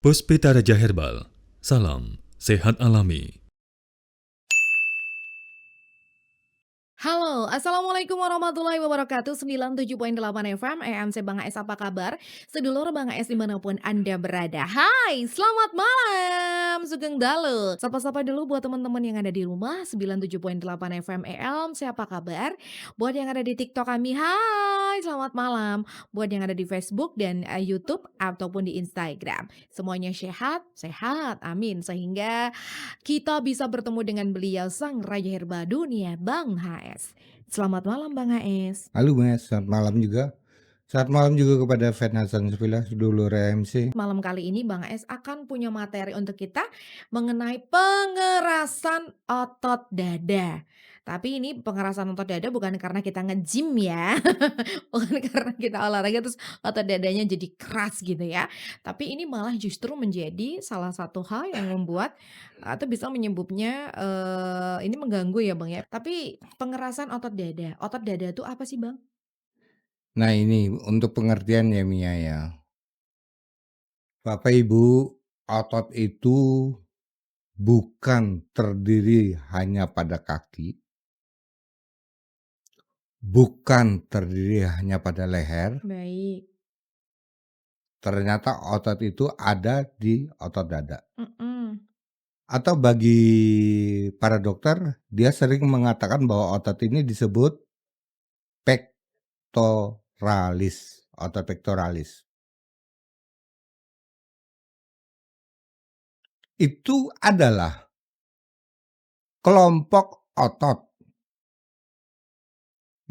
Puspita Raja Herbal, salam sehat alami. Halo, Assalamualaikum warahmatullahi wabarakatuh. 97,8 FM EMC Bang AS, apa kabar? Sedulur Bang AS dimanapun Anda berada. Hai, selamat malam, Sugeng Dalu. Sapa-sapa dulu buat teman-teman yang ada di rumah 97,8 FM EMC, apa kabar? Buat yang ada di TikTok kami, hai, selamat malam. Buat yang ada di Facebook dan YouTube ataupun di Instagram. Semuanya sehat, sehat, amin. Sehingga kita bisa bertemu dengan beliau sang Raja Herba Dunia, Bang HS. Selamat malam Bang HS. Halo Mas, selamat malam juga. Selamat malam juga kepada Fan Hasan Sufila, sedulur MC. Malam kali ini Bang HS akan punya materi untuk kita mengenai pengerasan otot dada. Tapi ini pengerasan otot dada bukan karena kita nge-gym ya. Bukan karena kita olahraga terus otot dadanya jadi keras gitu ya. Tapi ini malah justru menjadi salah satu hal yang membuat atau bisa menyebabnya ini mengganggu ya Bang ya. Tapi pengerasan otot dada itu apa sih Bang? Nah ini untuk pengertian ya Mia ya. Bapak Ibu, otot itu bukan terdiri hanya pada kaki, bukan terdiri hanya pada leher, Baik. ternyata otot itu ada di otot dada. Mhm. Atau bagi para dokter, dia sering mengatakan bahwa otot ini disebut pectoralis, otot pectoralis. Itu adalah kelompok otot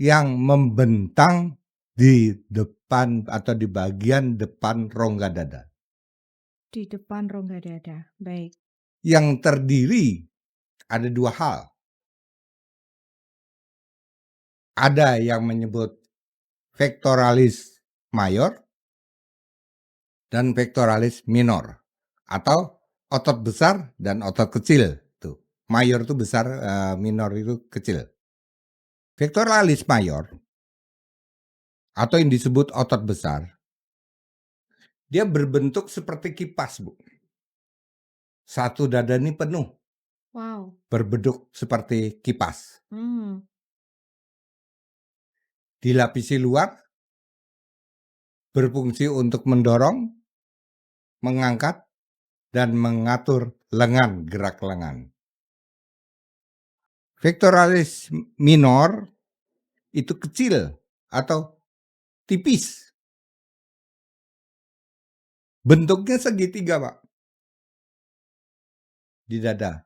yang membentang di depan atau di bagian depan rongga dada. Di depan rongga dada, baik. Yang terdiri ada dua hal. Ada yang menyebut pectoralis mayor dan pectoralis minor. Atau otot besar dan otot kecil. Tuh. Mayor itu besar, minor itu kecil. Pectoralis mayor atau yang disebut otot besar, dia berbentuk seperti kipas, Bu. Satu dada ini penuh, Wow. berbentuk seperti kipas. Hmm. Dilapisi luar, berfungsi untuk mendorong, mengangkat, dan mengatur lengan, gerak lengan. Pectoralis minor itu kecil atau tipis. Bentuknya segitiga, Pak, di dada.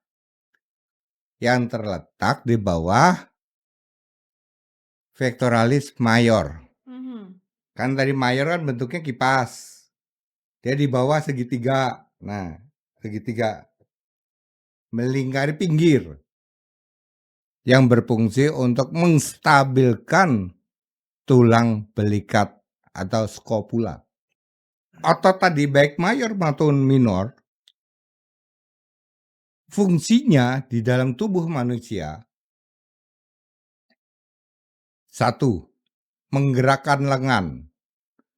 Yang terletak di bawah pectoralis mayor. Mhm. Kan tadi mayor kan bentuknya kipas. Dia di bawah segitiga. Nah, segitiga melingkari pinggir yang berfungsi untuk menstabilkan tulang belikat atau skopula. Otot tadi baik mayor maupun minor, fungsinya di dalam tubuh manusia, satu, menggerakkan lengan.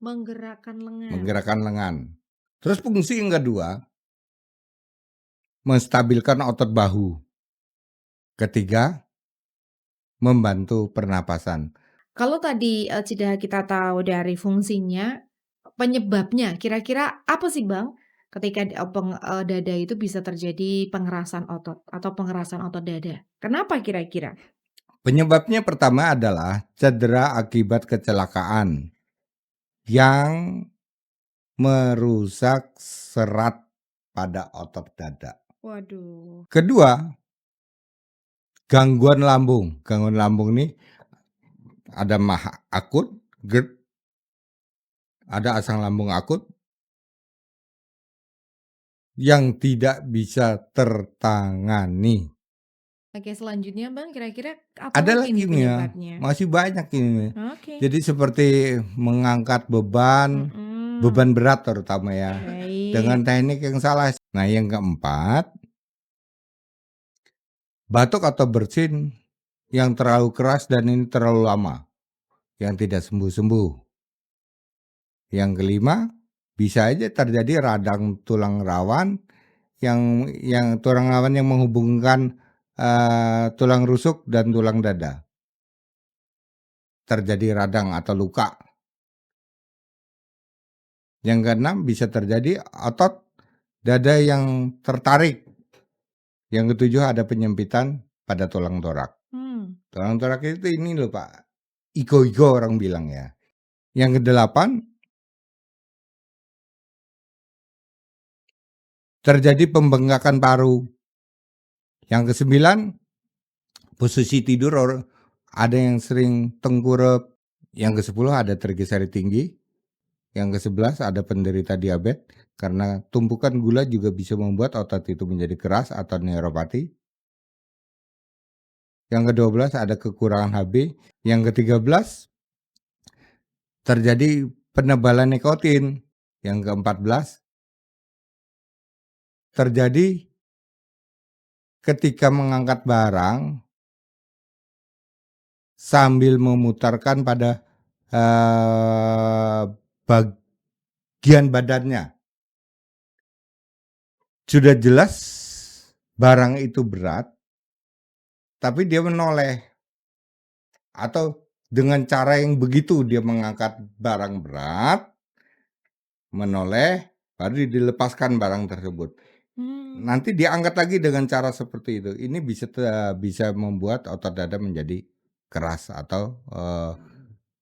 Menggerakkan lengan. Terus fungsi yang kedua, menstabilkan otot bahu. Ketiga, membantu pernapasan. Kalau tadi, sudah kita tahu dari fungsinya, penyebabnya kira-kira apa sih Bang? Ketika dada itu bisa terjadi pengerasan otot atau pengerasan otot dada. Kenapa kira-kira? Penyebabnya pertama adalah cedera akibat kecelakaan yang merusak serat pada otot dada. Waduh. Kedua, gangguan lambung. Gangguan lambung ini ada maha akut, GERD, ada asam lambung akut yang tidak bisa tertangani. Oke, selanjutnya Bang, kira-kira apa Ada lagi lagi nih nih ya, penyebabnya? masih banyak ini. Oke. Jadi seperti mengangkat beban, Mhm. beban berat terutama ya, dengan Baik. teknik yang salah. Nah yang keempat, batuk atau bersin yang terlalu keras dan ini terlalu lama, yang tidak sembuh-sembuh. Yang kelima, bisa aja terjadi radang tulang rawan yang tulang rawan yang menghubungkan, tulang rusuk dan tulang dada. Terjadi radang atau luka. Yang keenam bisa terjadi otot dada yang tertarik. Yang ketujuh ada penyempitan pada tulang torak. Tulang torak itu ini loh Pak, igo-igo orang bilang ya. Yang kedelapan, terjadi pembengkakan paru. Yang kesembilan, posisi tidur ada yang sering tengkurap. Yang kesepuluh ada trigliseri tinggi. Yang kesebelas ada penderita diabetes karena tumpukan gula juga bisa membuat otot itu menjadi keras atau neuropati. Yang ke-12 ada kekurangan HB. Yang ke-13 terjadi penebalan nikotin. Yang ke-14 terjadi ketika mengangkat barang sambil memutarkan pada bagian badannya. Sudah jelas barang itu berat, tapi dia menoleh. Atau dengan cara yang begitu dia mengangkat barang berat, menoleh, baru dilepaskan barang tersebut. Nanti diangkat lagi dengan cara seperti itu. Ini bisa membuat otot dada menjadi keras atau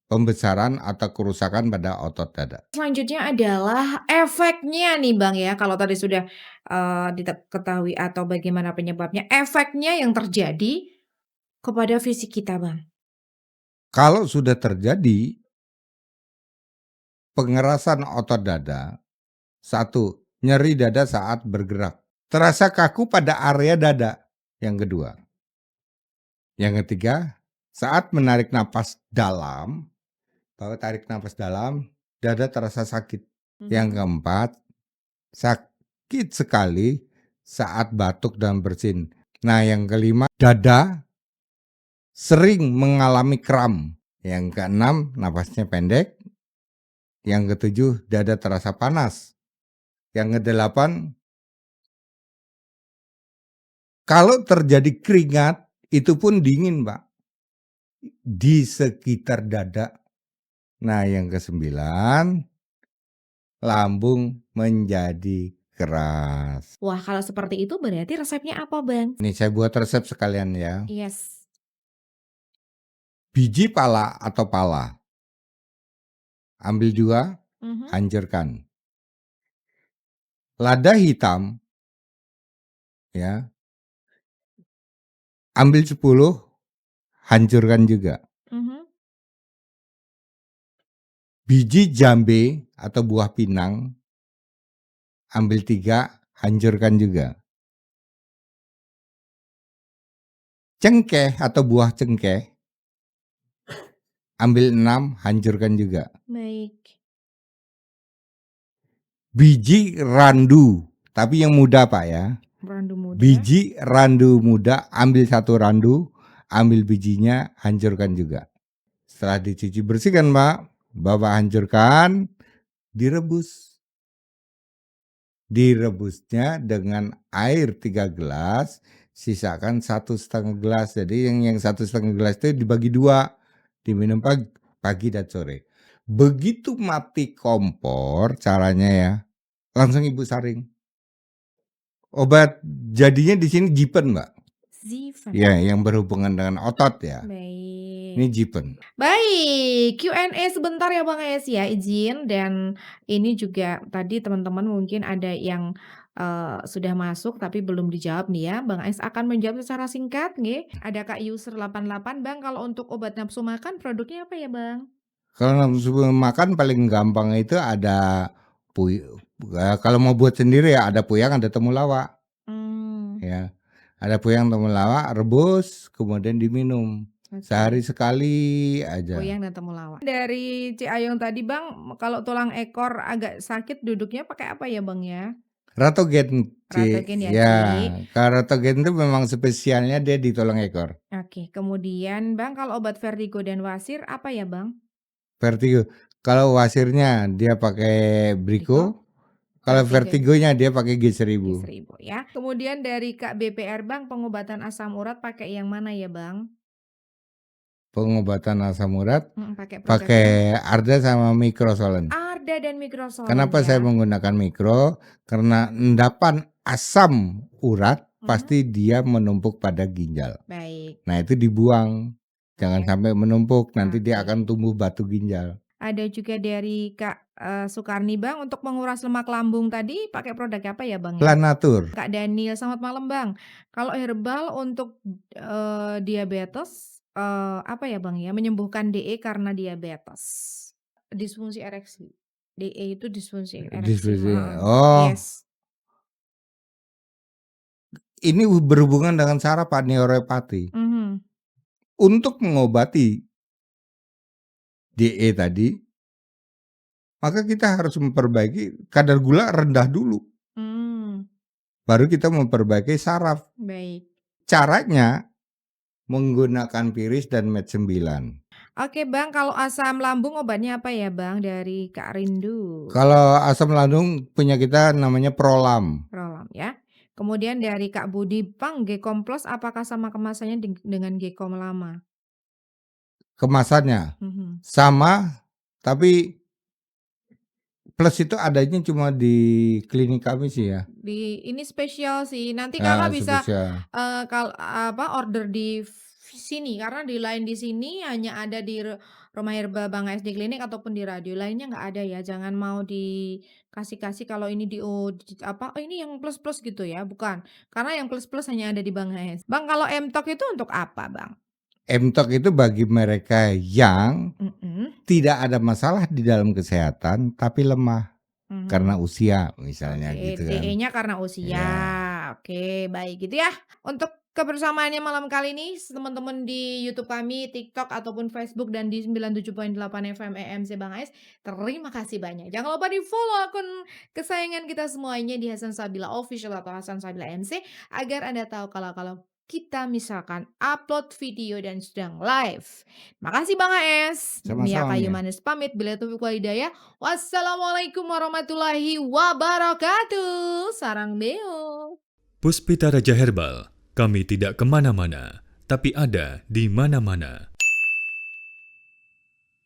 pembesaran atau kerusakan pada otot dada. Selanjutnya adalah efeknya nih Bang ya, kalau tadi sudah, diketahui atau bagaimana penyebabnya, efeknya yang terjadi kepada fisik kita Bang. Kalau sudah terjadi pengerasan otot dada, 1, nyeri dada saat bergerak. Terasa kaku pada area dada. Yang kedua. Yang ketiga, saat menarik napas dalam, bahwa tarik napas dalam, dada terasa sakit. Yang keempat, sakit sekali saat batuk dan bersin. Nah, yang kelima, dada sering mengalami kram. Yang keenam, napasnya pendek. Yang ketujuh, dada terasa panas. Yang kedelapan, kalau terjadi keringat, itu pun dingin, Pak, di sekitar dada. Nah, yang kesembilan, lambung menjadi keras. Wah, kalau seperti itu berarti resepnya apa Bang? Ini saya buat resep sekalian ya. Yes. Biji pala atau pala, ambil 2, hancurkan. Lada hitam, ya, ambil 10, hancurkan juga. Biji jambe atau buah pinang, ambil 3, hancurkan juga. Cengkeh atau buah cengkeh, ambil 6, hancurkan juga. Baik. Biji randu, tapi yang muda Pak ya. Randu muda. Biji randu muda, ambil 1 randu, ambil bijinya, hancurkan juga. Setelah dicuci bersihkan Pak, Bapak hancurkan, direbus. Direbusnya dengan air 3 gelas, sisakan 1,5 gelas. Jadi yang 1,5 gelas itu dibagi 2, diminum pagi dan sore. Begitu mati kompor, caranya ya, langsung Ibu saring. Obat jadinya di sini Jipen, Mbak. Zivan. Ya, yang berhubungan dengan otot ya. Baik. Ini Jipen. Baik, Q&A sebentar ya Bang Es ya, izin. Dan ini juga tadi teman-teman mungkin ada yang sudah masuk tapi belum dijawab nih ya. Bang Es akan menjawab secara singkat nggih. Ada Kak User 88, Bang kalau untuk obat nafsu makan produknya apa ya Bang? Kalau nafsu makan paling gampang itu ada kalau mau buat sendiri ya ada puyang, ada temulawak. Ya. Ada puyang temulawak, rebus kemudian diminum. Sehari sekali aja. Puyang dan temulawak. Dari Ciayong tadi Bang, kalau tulang ekor agak sakit duduknya pakai apa ya Bang ya? Ratogen. Ratogen ya, Ya, Ci. kalau ratogen itu memang spesialnya dia di tulang ekor. Oke, kemudian Bang kalau obat vertigo dan wasir apa ya Bang? Vertigo. Kalau wasirnya dia pakai Brico, kalau Vertigonya dia pakai G1000. G1000 ya. Kemudian dari Kak BPR Bang, pengobatan asam urat pakai yang mana ya Bang? Pengobatan asam urat Pakai produk pakai Arda sama Microsolent. Arda dan Microsolent Kenapa saya ya. menggunakan mikro? Karena endapan asam urat pasti dia menumpuk pada ginjal. Baik. Nah, itu dibuang. Jangan Oke. sampai menumpuk, nanti dia Oke. akan tumbuh batu ginjal. Ada juga dari Kak Sukarni Bang, untuk menguras lemak lambung tadi pakai produk apa ya Bang ya? Planatur. Kak Daniel, selamat malam Bang. Kalau herbal untuk diabetes apa ya Bang ya? Menyembuhkan DE karena diabetes. Disfungsi ereksi. DE itu disfungsi ereksi. Disfungsi. Heeh. Oh, Yes. ini berhubungan dengan saraf neuropati. Mhm. Untuk mengobati DE tadi, maka kita harus memperbaiki kadar gula rendah dulu. Baru kita memperbaiki saraf. Baik. Caranya menggunakan piris dan med 9. Oke Bang, kalau asam lambung obatnya apa ya Bang dari Kak Rindu? Kalau asam lambung punya kita namanya Prolam. Prolam ya. Kemudian dari Kak Budi, Bang, Gcom Plus apakah sama kemasannya dengan Gcom lama? Kemasannya Mhm. sama, tapi plus itu adanya cuma di klinik kami sih ya. Ini spesial sih. Nanti Kakak bisa Spesial. order di sini karena di sini hanya ada di Rumah Herba Bang SD Klinik ataupun di radio lainnya nggak ada ya. Jangan mau dikasih-kasih kalau ini oh ini yang plus-plus gitu ya, bukan. Karena yang plus-plus hanya ada di Bang HS. Bang, kalau Mtok itu untuk apa, Bang? Mtok itu bagi mereka yang tidak ada masalah di dalam kesehatan tapi lemah karena usia misalnya gitu kan. DE-nya karena usia. Ya. Oke, baik gitu ya. Untuk kebersamaannya malam kali ini teman-teman di YouTube kami, TikTok ataupun Facebook dan di 97.8 FM EMC Bang Ais. Terima kasih banyak. Jangan lupa di-follow akun kesayangan kita semuanya di Hasan Sabila Official atau Hasan Sabila MC agar Anda tahu kalau kita misalkan upload video dan sedang live. Makasih Bang AS. Mia Sama-sama, Kayu Mia. Manis pamit. Bila taufiq wal hidayah. Wassalamualaikum warahmatullahi wabarakatuh. Sarang Beo. Puspita Raja Herbal, kami tidak kemana-mana, tapi ada di mana-mana.